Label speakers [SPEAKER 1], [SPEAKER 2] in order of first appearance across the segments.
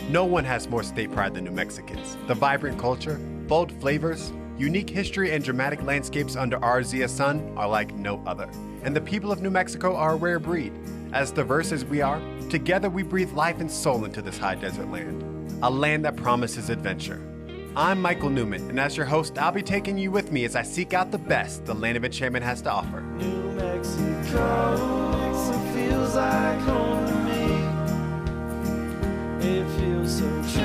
[SPEAKER 1] No one has more state pride than New Mexicans. The vibrant culture, bold flavors, unique history, and dramatic landscapes under our Zia sun are like no other. And the people of New Mexico are a rare breed. As diverse as we are, together we breathe life and soul into this high desert land. A land that promises adventure. I'm Michael Newman, and as your host, I'll be taking you with me as I seek out the best the land of enchantment has to offer.
[SPEAKER 2] New Mexico, it feels like home to me. It feels so true.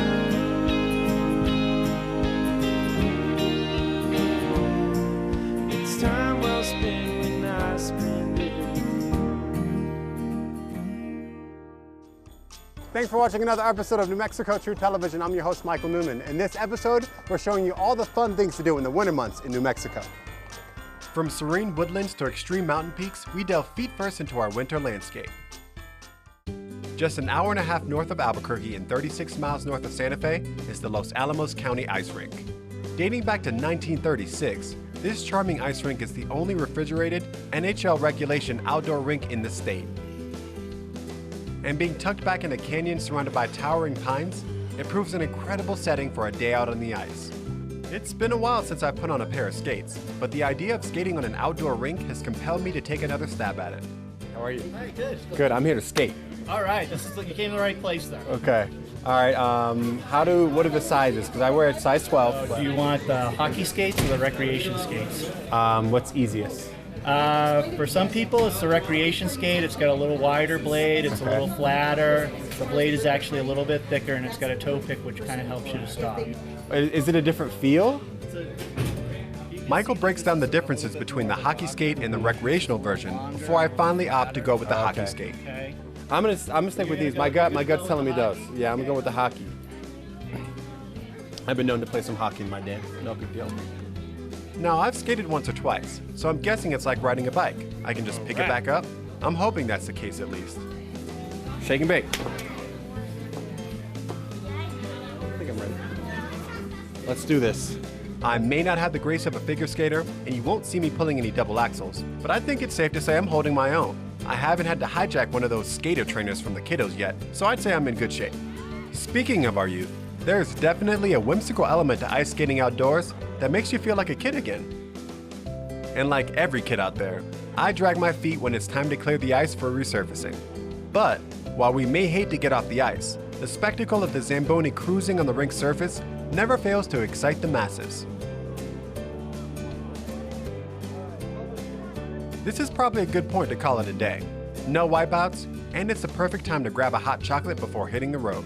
[SPEAKER 2] It's time well spent when I spend it.
[SPEAKER 3] Thanks for watching another episode of New Mexico True Television. I'm your host, Michael Newman. In this episode, we're showing you all the fun things to do in the winter months in New Mexico.
[SPEAKER 1] From serene woodlands to extreme mountain peaks, we delve feet first into our winter landscape. Just an hour and a half north of Albuquerque and 36 miles north of Santa Fe is the Los Alamos County Ice Rink. Dating back to 1936, this charming ice rink is the only refrigerated NHL regulation outdoor rink in the state. And being tucked back in a canyon surrounded by towering pines, it proves an incredible setting for a day out on the ice. It's been a while since I've put on a pair of skates, but the idea of skating on an outdoor rink has compelled me to take another stab at it.
[SPEAKER 3] How are you?
[SPEAKER 4] Hi, good.
[SPEAKER 3] Good, I'm here to skate.
[SPEAKER 4] All right, you came to the right place there.
[SPEAKER 3] Okay. All right, what are the sizes? Because I wear a size 12.
[SPEAKER 4] Do you want the hockey skates or the recreation skates?
[SPEAKER 3] What's easiest?
[SPEAKER 4] For some people, it's the recreation skate. It's got a little wider blade. It's a little flatter. The blade is actually a little bit thicker, and it's got a toe pick, which kind of helps you to stop.
[SPEAKER 3] Is it a different feel?
[SPEAKER 1] Michael breaks down the differences between the hockey skate and the recreational version before I finally opt to go with the hockey skate.
[SPEAKER 4] Okay.
[SPEAKER 3] I'm gonna stick with these. My gut's telling me those. Yeah, I'm gonna go with the hockey. I've been known to play some hockey in my day. No big deal.
[SPEAKER 1] Now, I've skated once or twice, so I'm guessing it's like riding a bike. I can just pick it back up. I'm hoping that's the case at least.
[SPEAKER 3] Shake and bake. I think I'm ready. Let's do this.
[SPEAKER 1] I may not have the grace of a figure skater, and you won't see me pulling any double axles, but I think it's safe to say I'm holding my own. I haven't had to hijack one of those skater trainers from the kiddos yet, so I'd say I'm in good shape. Speaking of our youth, there's definitely a whimsical element to ice skating outdoors that makes you feel like a kid again. And like every kid out there, I drag my feet when it's time to clear the ice for resurfacing. But while we may hate to get off the ice, the spectacle of the Zamboni cruising on the rink's surface never fails to excite the masses. This is probably a good point to call it a day. No wipeouts, and it's the perfect time to grab a hot chocolate before hitting the road.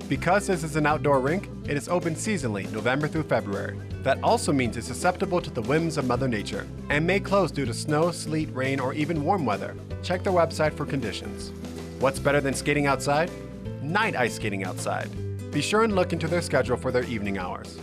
[SPEAKER 1] Because this is an outdoor rink, it is open seasonally, November through February. That also means it's susceptible to the whims of Mother Nature, and may close due to snow, sleet, rain, or even warm weather. Check their website for conditions. What's better than skating outside? Night ice skating outside. Be sure and look into their schedule for their evening hours.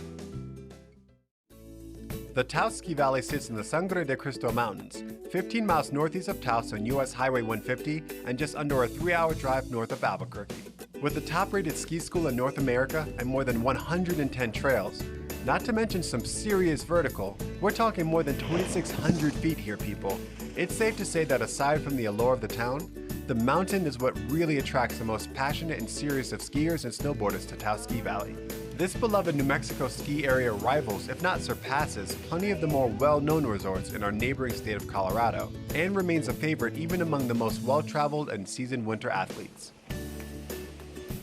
[SPEAKER 1] The Taos Ski Valley sits in the Sangre de Cristo Mountains, 15 miles northeast of Taos on US Highway 150 and just under a 3-hour drive north of Albuquerque. With the top-rated ski school in North America and more than 110 trails, not to mention some serious vertical, we're talking more than 2,600 feet here, people. It's safe to say that aside from the allure of the town, the mountain is what really attracts the most passionate and serious of skiers and snowboarders to Taos Ski Valley. This beloved New Mexico ski area rivals, if not surpasses, plenty of the more well-known resorts in our neighboring state of Colorado, and remains a favorite even among the most well-traveled and seasoned winter athletes.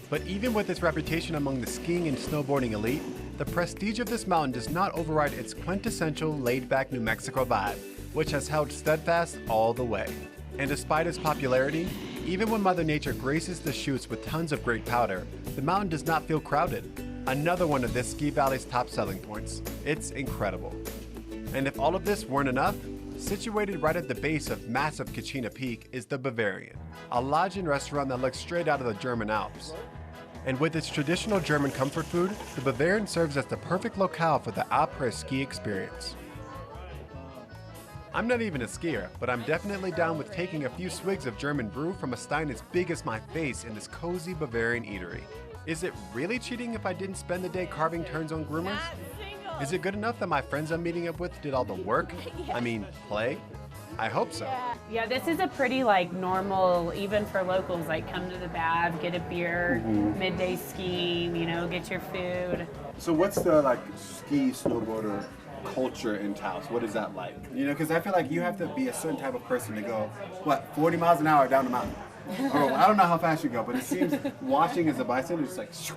[SPEAKER 1] But even with its reputation among the skiing and snowboarding elite, the prestige of this mountain does not override its quintessential laid-back New Mexico vibe, which has held steadfast all the way. And despite its popularity, even when Mother Nature graces the chutes with tons of great powder, the mountain does not feel crowded. Another one of this ski valley's top selling points. It's incredible. And if all of this weren't enough, situated right at the base of massive Kachina Peak is the Bavarian, a lodge and restaurant that looks straight out of the German Alps. And with its traditional German comfort food, the Bavarian serves as the perfect locale for the apres ski experience. I'm not even a skier, but I'm definitely down with taking a few swigs of German brew from a stein as big as my face in this cozy Bavarian eatery. Is it really cheating if I didn't spend the day carving turns on groomers? Is it good enough that my friends I'm meeting up with did all the work? I mean, play? I hope so.
[SPEAKER 5] Yeah, this is a pretty like normal, even for locals, like come to the Bav, get a beer, midday skiing, you know, get your food.
[SPEAKER 3] So what's the like ski snowboarder culture in Taos? What is that like? You know, because I feel like you have to be a certain type of person to go, what, 40 miles an hour down the mountain? Or I don't know how fast you go, but it seems watching as a bystander, it's like, shoo.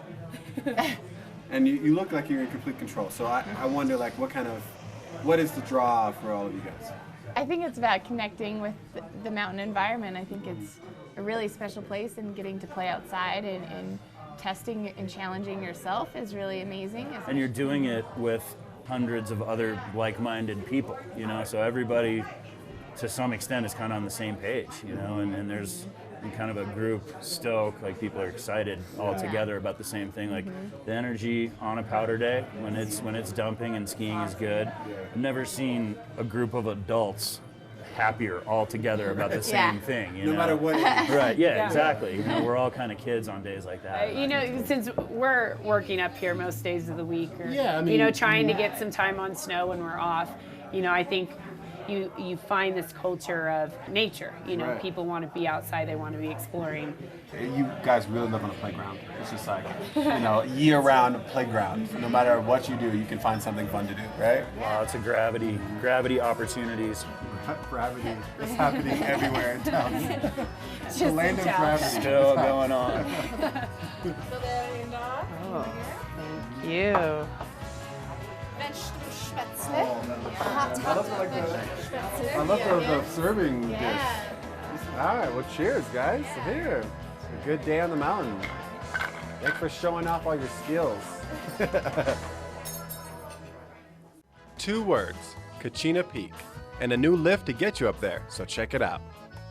[SPEAKER 3] And you look like you're in complete control. So I wonder like what is the draw for all of you guys?
[SPEAKER 6] I think it's about connecting with the mountain environment. I think it's a really special place, and getting to play outside and testing and challenging yourself is really amazing.
[SPEAKER 7] And you're doing it with hundreds of other like-minded people, you know, so everybody to some extent is kind of on the same page, you know, and there's kind of a group stoke, like people are excited all together about the same thing. Like the energy on a powder day when it's dumping and skiing is good. I've never seen a group of adults happier all together about the same thing, you know?
[SPEAKER 3] No matter what it is.
[SPEAKER 7] Right, yeah, exactly. You know, we're all kind of kids on days like that.
[SPEAKER 5] You know, since we're working up here most days of the week, or
[SPEAKER 3] I mean,
[SPEAKER 5] you know, trying to get some time on snow when we're off, you know, I think you find this culture of nature. You know, people want to be outside, they want to be exploring.
[SPEAKER 3] You guys really live on a playground. It's just like, you know, year-round playground. No matter what you do, you can find something fun to do, right?
[SPEAKER 7] Lots of gravity opportunities.
[SPEAKER 3] Gravity is happening everywhere in town.
[SPEAKER 5] It's
[SPEAKER 3] The
[SPEAKER 5] just
[SPEAKER 3] land of
[SPEAKER 5] in town.
[SPEAKER 3] gravity.
[SPEAKER 7] Still going on.
[SPEAKER 5] Thank you.
[SPEAKER 3] I love the serving dish. All right, well, cheers, guys. Here, it's a good day on the mountain. Thanks for showing off all your skills.
[SPEAKER 1] 2 words, Kachina Peak, and a new lift to get you up there, so check it out.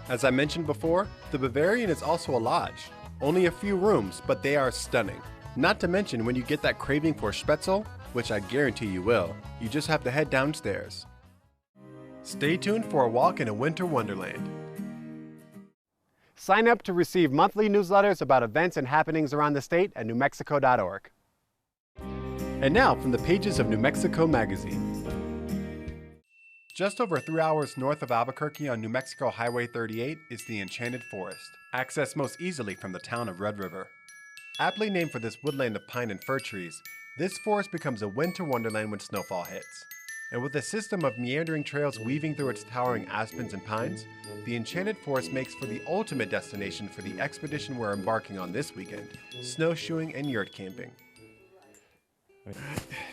[SPEAKER 1] As I mentioned before, the Bavarian is also a lodge. Only a few rooms, but they are stunning. Not to mention when you get that craving for Spätzle, which I guarantee you will, you just have to head downstairs. Stay tuned for a walk in a winter wonderland.
[SPEAKER 3] Sign up to receive monthly newsletters about events and happenings around the state at newmexico.org.
[SPEAKER 1] And now from the pages of New Mexico Magazine. Just over 3 hours north of Albuquerque on New Mexico Highway 38 is the Enchanted Forest, accessed most easily from the town of Red River. Aptly named for this woodland of pine and fir trees, this forest becomes a winter wonderland when snowfall hits. And with a system of meandering trails weaving through its towering aspens and pines, the Enchanted Forest makes for the ultimate destination for the expedition we're embarking on this weekend, snowshoeing and yurt camping.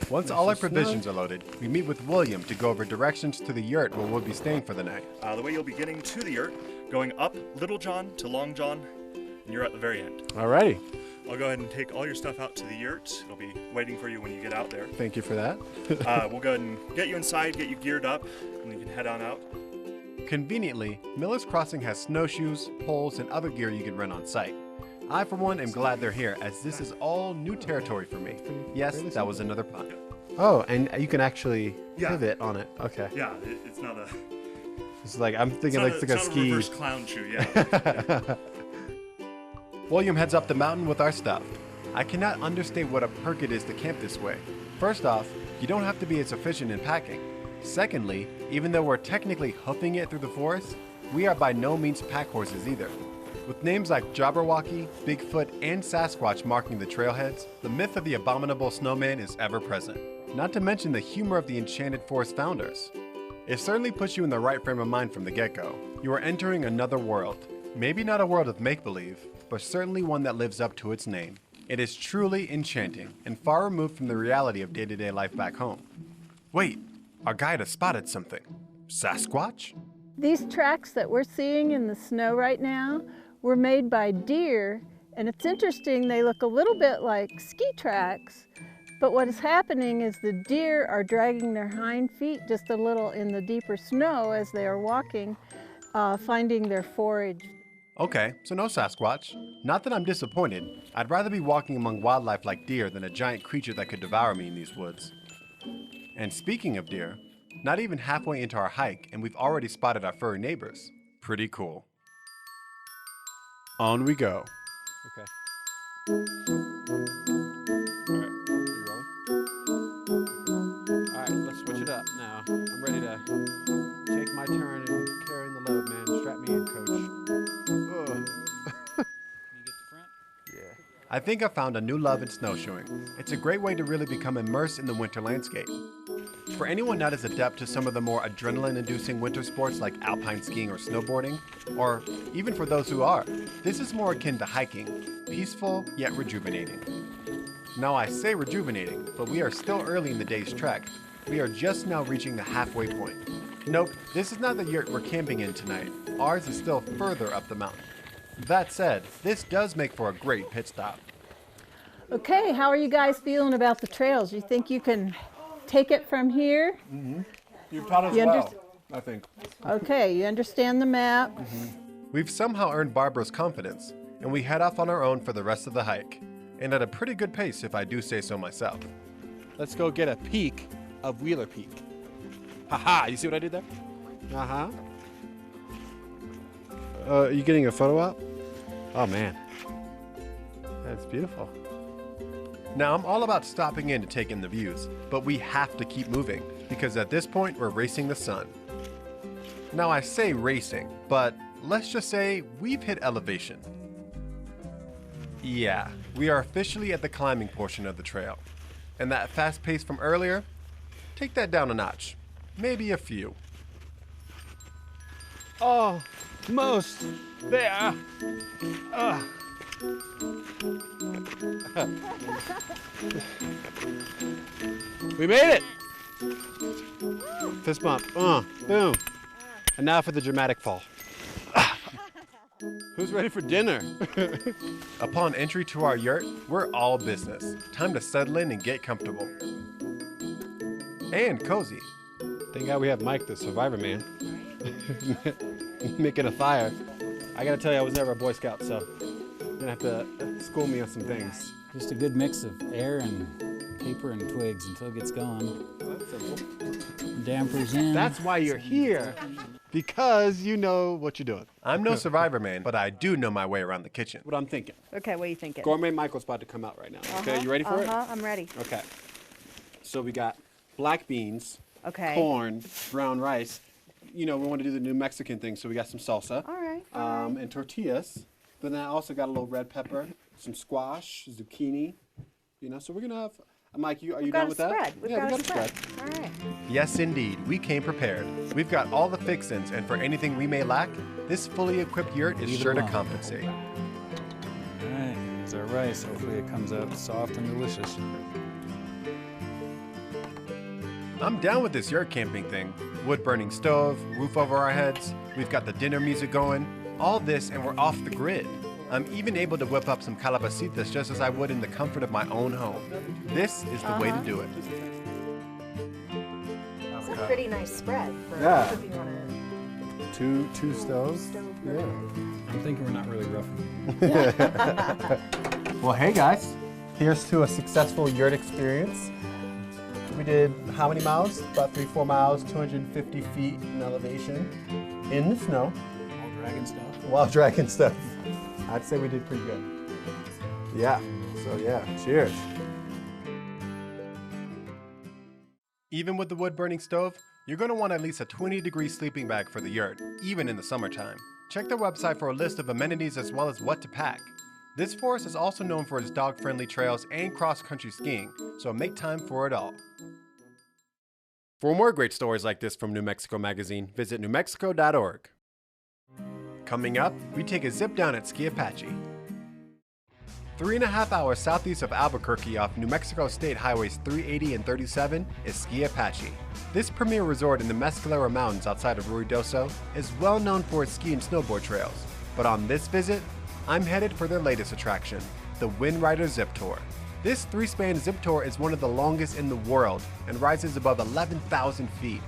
[SPEAKER 1] Once all our provisions are loaded, we meet with William to go over directions to the yurt where we'll be staying for the night.
[SPEAKER 8] The way you'll be getting to the yurt, going up Little John to Long John, and you're at the very end.
[SPEAKER 3] Alrighty.
[SPEAKER 8] I'll go ahead and take all your stuff out to the yurt. It'll be waiting for you when you get out there.
[SPEAKER 1] Thank you for that.
[SPEAKER 8] We'll go ahead and get you inside, get you geared up, and you can head on out.
[SPEAKER 1] Conveniently, Miller's Crossing has snowshoes, poles, and other gear you can rent on site. I, for one, am glad they're here, as this is all new territory for me. Yes, that was another pun.
[SPEAKER 3] Oh, and you can actually pivot on it. Okay.
[SPEAKER 8] Yeah, it's not a.
[SPEAKER 3] It's like I'm thinking like
[SPEAKER 8] it's
[SPEAKER 3] a
[SPEAKER 8] not
[SPEAKER 3] ski.
[SPEAKER 8] a reverse clown shoe. Yeah.
[SPEAKER 1] William heads up the mountain with our stuff. I cannot understate what a perk it is to camp this way. First off, you don't have to be as efficient in packing. Secondly, even though we're technically hoofing it through the forest, we are by no means pack horses either. With names like Jabberwocky, Bigfoot, and Sasquatch marking the trailheads, the myth of the abominable snowman is ever present. Not to mention the humor of the Enchanted Forest founders. It certainly puts you in the right frame of mind from the get-go. You are entering another world. Maybe not a world of make-believe, but certainly one that lives up to its name. It is truly enchanting, and far removed from the reality of day-to-day life back home. Wait, our guide has spotted something. Sasquatch?
[SPEAKER 9] These tracks that we're seeing in the snow right now were made by deer, and it's interesting, they look a little bit like ski tracks, but what is happening is the deer are dragging their hind feet just a little in the deeper snow as they are walking, finding their forage.
[SPEAKER 1] Okay, so no Sasquatch. Not that I'm disappointed. I'd rather be walking among wildlife like deer than a giant creature that could devour me in these woods. And speaking of deer, not even halfway into our hike and we've already spotted our furry neighbors. Pretty cool. On we go.
[SPEAKER 3] Okay. All right, are you rolling? All right, let's switch it up now. I'm ready to take my turn and carrying the load, man. Strap me in, coach.
[SPEAKER 1] I think I found a new love in snowshoeing. It's a great way to really become immersed in the winter landscape. For anyone not as adept to some of the more adrenaline-inducing winter sports like alpine skiing or snowboarding, or even for those who are, this is more akin to hiking, peaceful yet rejuvenating. Now I say rejuvenating, but we are still early in the day's trek. We are just now reaching the halfway point. Nope, this is not the yurt we're camping in tonight. Ours is still further up the mountain. That said, this does make for a great pit stop.
[SPEAKER 9] Okay, how are you guys feeling about the trails? You think you can take it from here?
[SPEAKER 3] You've taught us
[SPEAKER 9] You
[SPEAKER 3] well, I think.
[SPEAKER 9] Okay, you understand the map.
[SPEAKER 1] We've somehow earned Barbara's confidence, and we head off on our own for the rest of the hike. And at a pretty good pace, if I do say so myself.
[SPEAKER 3] Let's go get a peek of Wheeler Peak. Haha, you see what I did there? Uh-huh. Are you getting a photo up? Oh, man. That's beautiful.
[SPEAKER 1] Now, I'm all about stopping in to take in the views, but we have to keep moving, because at this point, we're racing the sun. Now, I say racing, but let's just say we've hit elevation. Yeah, we are officially at the climbing portion of the trail. And that fast pace from earlier, take that down a notch. Maybe a few.
[SPEAKER 3] Almost there. We made it. Fist bump. Boom. And now for the dramatic fall. Who's ready for dinner?
[SPEAKER 1] Upon entry to our yurt, we're all business. Time to settle in and get comfortable. And cozy.
[SPEAKER 3] Thank God we have Mike, the survivor man, making a fire. I gotta tell you, I was never a Boy Scout, so you're gonna have to school me on some things.
[SPEAKER 10] Just a good mix of air and paper and twigs until it gets going.
[SPEAKER 3] That's simple.
[SPEAKER 10] Dampers in.
[SPEAKER 3] That's why you're here, because you know what you're doing.
[SPEAKER 1] I'm no survivor man, but I do know my way around the kitchen.
[SPEAKER 3] What I'm thinking.
[SPEAKER 11] Okay, what are you thinking?
[SPEAKER 3] Gourmet Michael's about to come out right now. Okay, you ready for it?
[SPEAKER 11] I'm ready.
[SPEAKER 3] Okay. So we got black beans,
[SPEAKER 11] Okay.
[SPEAKER 3] corn, brown rice. You know, we want to do the New Mexican thing, so we got some salsa.
[SPEAKER 11] All right.
[SPEAKER 3] And tortillas. Then I also got a little red pepper, some squash, zucchini. You know, so we're gonna have. Mike, are you done with that?
[SPEAKER 11] We've
[SPEAKER 3] Yeah,
[SPEAKER 11] got
[SPEAKER 3] we
[SPEAKER 11] a spread. All right.
[SPEAKER 1] Yes, indeed, we came prepared. We've got all the fixins, and for anything we may lack, this fully equipped yurt is
[SPEAKER 10] Leave it
[SPEAKER 1] sure to
[SPEAKER 10] alone.
[SPEAKER 1] compensate.
[SPEAKER 10] All right, here's our rice. Hopefully it comes out soft and delicious.
[SPEAKER 1] I'm down with this yurt camping thing. Wood burning stove, roof over our heads, we've got the dinner music going, all this and we're off the grid. I'm even able to whip up some calabacitas just as I would in the comfort of my own home. This is the way to do it.
[SPEAKER 11] It's a pretty nice spread for
[SPEAKER 3] Yeah.
[SPEAKER 11] cooking on a
[SPEAKER 3] Two stoves.
[SPEAKER 11] stove
[SPEAKER 3] Yeah.
[SPEAKER 11] burner.
[SPEAKER 10] I'm thinking we're not really roughing.
[SPEAKER 3] Well, hey guys, here's to a successful yurt experience. We did how many miles? About 3-4 miles, 250 feet in elevation, in the snow,
[SPEAKER 10] All dragon stuff.
[SPEAKER 3] while dragging stuff. I'd say we did pretty good. Yeah. So yeah, cheers.
[SPEAKER 1] Even with the wood burning stove, you're going to want at least a 20-degree sleeping bag for the yurt, even in the summertime. Check their website for a list of amenities as well as what to pack. This forest is also known for its dog-friendly trails and cross-country skiing, so make time for it all. For more great stories like this from New Mexico Magazine, visit newmexico.org. Coming up, we take a zip down at Ski Apache. 3.5 hours southeast of Albuquerque off New Mexico State Highways 380 and 37 is Ski Apache. This premier resort in the Mescalero Mountains outside of Ruidoso is well known for its ski and snowboard trails. But on this visit, I'm headed for their latest attraction, the Wind Rider Zip Tour. This 3-span zip tour is one of the longest in the world and rises above 11,000 feet.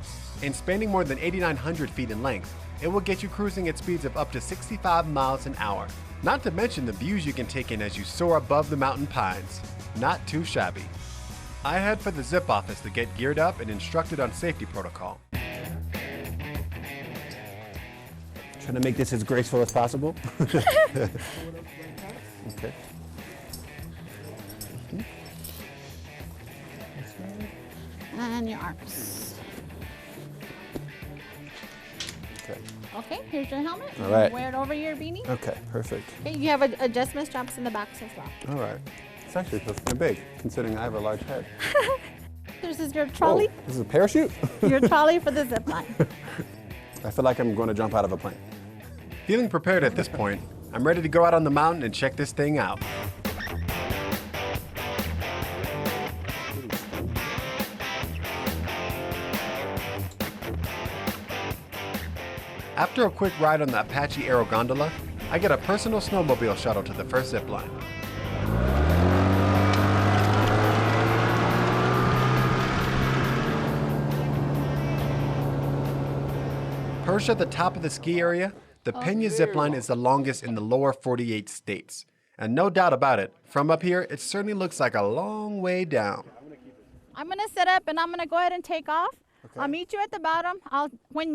[SPEAKER 1] And spanning more than 8,900 feet in length, it will get you cruising at speeds of up to 65 miles an hour. Not to mention the views you can take in as you soar above the mountain pines. Not too shabby. I head for the zip office to get geared up and instructed on safety protocol.
[SPEAKER 3] Trying to make this as graceful as possible. Okay.
[SPEAKER 6] And your arms.
[SPEAKER 12] Okay, here's your helmet.
[SPEAKER 3] All right.
[SPEAKER 12] Wear it over your beanie.
[SPEAKER 3] Okay, perfect.
[SPEAKER 12] Okay, you have adjustment straps in the back as well.
[SPEAKER 3] All right. It's actually kind of big, considering I have a large head.
[SPEAKER 12] This is your trolley.
[SPEAKER 3] Whoa, this is a parachute?
[SPEAKER 12] Your trolley for the zip line.
[SPEAKER 3] I feel like I'm going to jump out of a plane.
[SPEAKER 1] Feeling prepared at this point, I'm ready to go out on the mountain and check this thing out. After a quick ride on the Apache Aero Gondola, I get a personal snowmobile shuttle to the first zip line. Perched at the top of the ski area, the Pena zip line is the longest in the lower 48 states. And no doubt about it, from up here, it certainly looks like a long way down.
[SPEAKER 12] I'm gonna set up and I'm gonna go ahead and take off. Okay. I'll meet you at the bottom.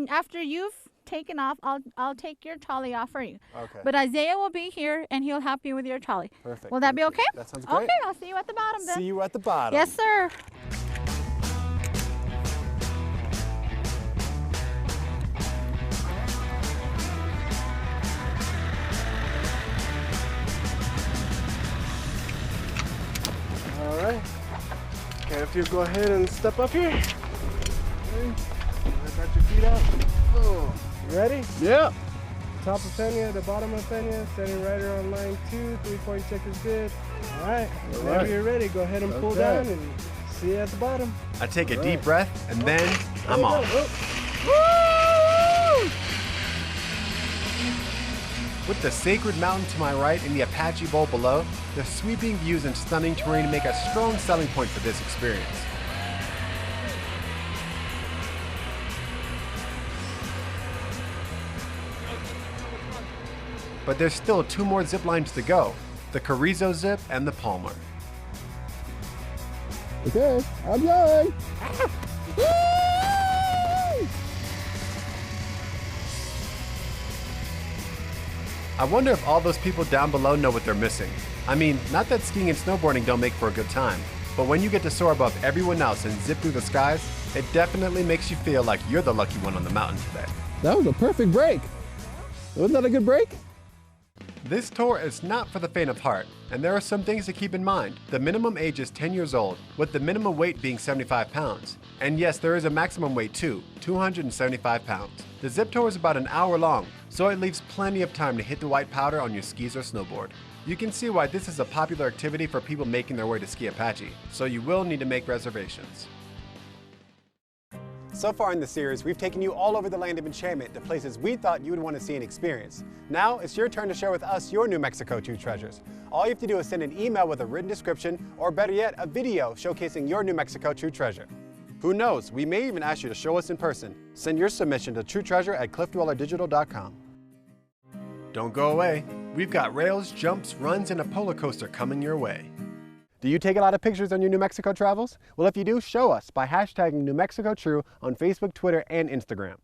[SPEAKER 12] After you've taken off, I'll take your trolley off for you.
[SPEAKER 3] Okay.
[SPEAKER 12] But Isaiah will be here and he'll help you with your trolley.
[SPEAKER 3] Perfect.
[SPEAKER 12] Will that be okay?
[SPEAKER 3] That sounds great.
[SPEAKER 12] Okay, I'll see you at the bottom then.
[SPEAKER 3] See you at the bottom.
[SPEAKER 12] Yes, sir.
[SPEAKER 2] All right. Okay, if you go ahead and step up here. Okay. Got your feet out. Oh. You ready?
[SPEAKER 3] Yeah.
[SPEAKER 2] Top of Pena, the bottom of Pena, setting right around line 2, 3-point check is good. All right. Whenever you're ready, go ahead and pull down and see you at the bottom.
[SPEAKER 1] I take a deep breath and then I'm off. With the sacred mountain to my right and the Apache Bowl below, the sweeping views and stunning terrain make a strong selling point for this experience. But there's still 2 more zip lines to go, the Carrizo Zip and the Palmer.
[SPEAKER 3] Okay, I'm going.
[SPEAKER 1] I wonder if all those people down below know what they're missing. I mean, not that skiing and snowboarding don't make for a good time, but when you get to soar above everyone else and zip through the skies, it definitely makes you feel like you're the lucky one on the mountain today.
[SPEAKER 3] That was a perfect break. Wasn't that a good break?
[SPEAKER 1] This tour is not for the faint of heart, and there are some things to keep in mind. The minimum age is 10 years old, with the minimum weight being 75 pounds. And yes, there is a maximum weight too, 275 pounds. The zip tour is about an hour long, so it leaves plenty of time to hit the white powder on your skis or snowboard. You can see why this is a popular activity for people making their way to Ski Apache, so you will need to make reservations.
[SPEAKER 3] So far in the series, we've taken you all over the land of enchantment to places we thought you would want to see and experience. Now, it's your turn to share with us your New Mexico true treasures. All you have to do is send an email with a written description, or better yet, a video showcasing your New Mexico true treasure. Who knows, we may even ask you to show us in person. Send your submission to truetreasure@cliffdwellerdigital.com.
[SPEAKER 1] Don't go away. We've got rails, jumps, runs, and a roller coaster coming your way.
[SPEAKER 3] Do you take a lot of pictures on your New Mexico travels? Well, if you do, show us by hashtagging New Mexico True on Facebook, Twitter, and Instagram.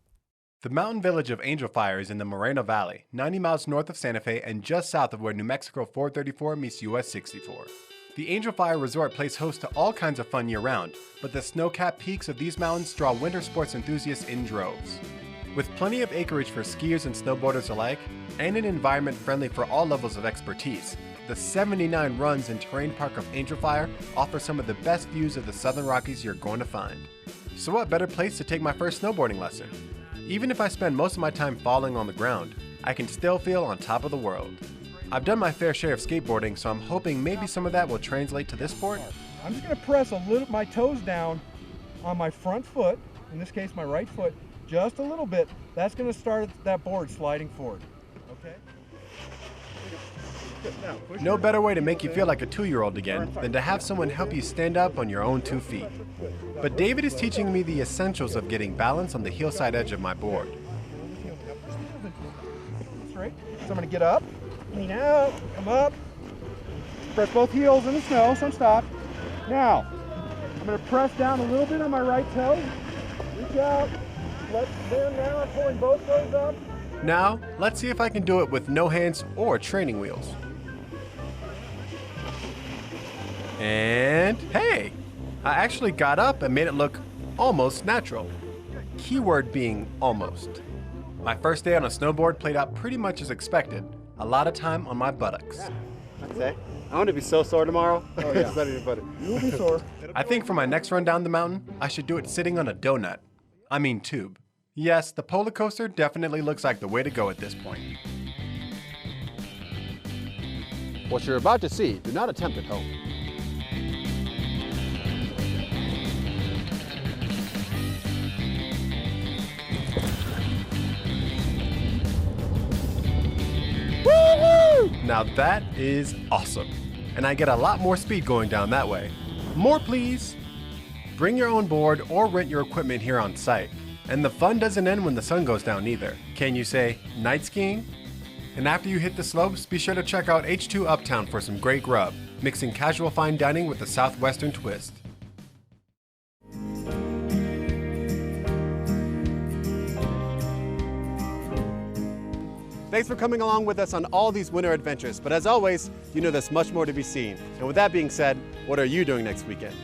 [SPEAKER 1] The mountain village of Angel Fire is in the Moreno Valley, 90 miles north of Santa Fe and just south of where New Mexico 434 meets US 64. The Angel Fire Resort plays host to all kinds of fun year-round, but the snow-capped peaks of these mountains draw winter sports enthusiasts in droves. With plenty of acreage for skiers and snowboarders alike, and an environment friendly for all levels of expertise, the 79 runs and terrain park of Angel Fire offer some of the best views of the Southern Rockies you're going to find. So what better place to take my first snowboarding lesson? Even if I spend most of my time falling on the ground, I can still feel on top of the world. I've done my fair share of skateboarding, so I'm hoping maybe some of that will translate to this sport.
[SPEAKER 13] I'm just going to press my toes down on my front foot, in this case my right foot, just a little bit. That's going to start that board sliding forward. Okay?
[SPEAKER 1] No better way to make you feel like a 2-year-old again than to have someone help you stand up on your own 2 feet. But David is teaching me the essentials of getting balance on the hillside edge of my board.
[SPEAKER 13] That's right. So I'm going to get up, lean out, come up, press both heels in the snow, so stop. Now, I'm going to press down a little bit on my right toe, reach out, now I'm pulling both toes up.
[SPEAKER 1] Now, let's see if I can do it with no hands or training wheels. And hey, I actually got up and made it look almost natural. Keyword being almost. My first day on a snowboard played out pretty much as expected. A lot of time on my buttocks.
[SPEAKER 3] I'd say. I want to be so sore tomorrow.
[SPEAKER 13] Oh, yeah.
[SPEAKER 3] It's better than butter.
[SPEAKER 13] You'll be sore.
[SPEAKER 1] I think for my next run down the mountain, I should do it sitting on a donut. I mean tube. Yes, the polar coaster definitely looks like the way to go at this point.
[SPEAKER 3] What you're about to see, do not attempt at home.
[SPEAKER 1] Now that is awesome. And I get a lot more speed going down that way. More please! Bring your own board or rent your equipment here on site. And the fun doesn't end when the sun goes down either. Can you say night skiing? And after you hit the slopes, be sure to check out H2 Uptown for some great grub, mixing casual fine dining with a southwestern twist.
[SPEAKER 3] Thanks for coming along with us on all these winter adventures, but as always, you know there's much more to be seen. And with that being said, what are you doing next weekend?